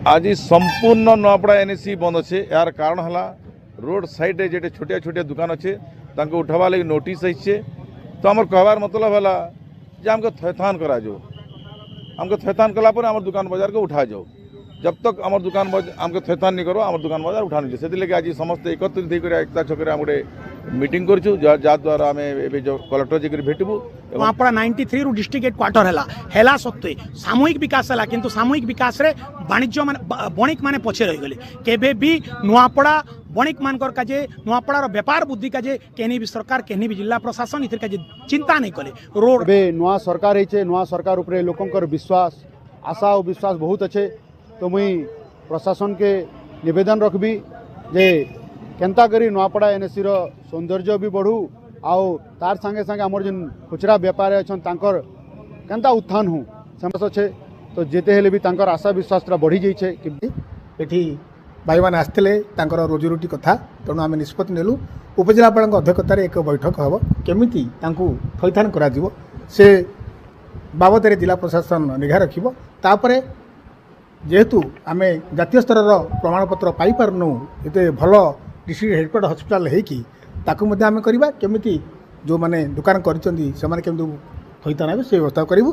आज संपूर्ण नुआपड़ा एनएसी बंद अच्छे यार कारण है रोड साइड जे छोटिया छोटिया दुकान अच्छे उठवा लगे नोटिस आइछे। तो आम कहबार मतलब है जे आमको थैथान करा जाओ, आमको थैथान कला पर आम दुकान बाजार को उठा जाओ। जब तक आम दुकान आमको थैथान नहीं करो आम दुकान बाजार उठा नहीं से लगे आज समस्त एकत्रित होकर एकता छक गोटे मीटिंग करूँ जहाद्वारा आम जो कलेक्टर जाकर भेटबू। नुआपड़ा 93 रु डिस्ट्रिक्ट हेडक्वार्टर है सत्वे सामूहिक विकास है किंतु सामूहिक विकास रे वाणिज्य मान बणिक माने पछे रही गले। केबे भी नुआपड़ा बणिक मानकर काजे नुआपड़ार व्यापार बुद्धि काजे केनी भी सरकार केनी भी जिला प्रशासन इतिर काजे चिंता नहीं कले। रोड बे नुआ सरकार है नुआ सरकार उपरे लोकंकर विश्वास आशा और विश्वास बहुत अच्छे। तो मुई प्रशासन के निवेदन रखबी जे केंता करी नुआपड़ा एनएसी रो सौंदर्य भी बढ़ू आओ तार संगे संगे आमर जिन खुचरा व्यापारी अच्छा तांकर केंता उत्थान हो समस अच्छे। तो जेते हेले भी तांकर आशा विश्वास बढ़ी जाइए कि एठी भाई मैंने आसते रोजीरोटी कथा तेणु आम निष्पत्ति नेलु उपजिलापाल अध्यक्षतार एक बैठक हम केमिति थैथान करा से बाबद जिला प्रशासन निघा रखिबो। तापरे जेहेतु आम जातीय स्तर प्रमाणपत्र पाई पारनु एते भल डिस्ट्रिक्ट हेडक्वार्टर हॉस्पिटल होगी ताकू मध्य आम करवा केमिति जो माने दुकान कर थैथान से व्यवस्था करूँ।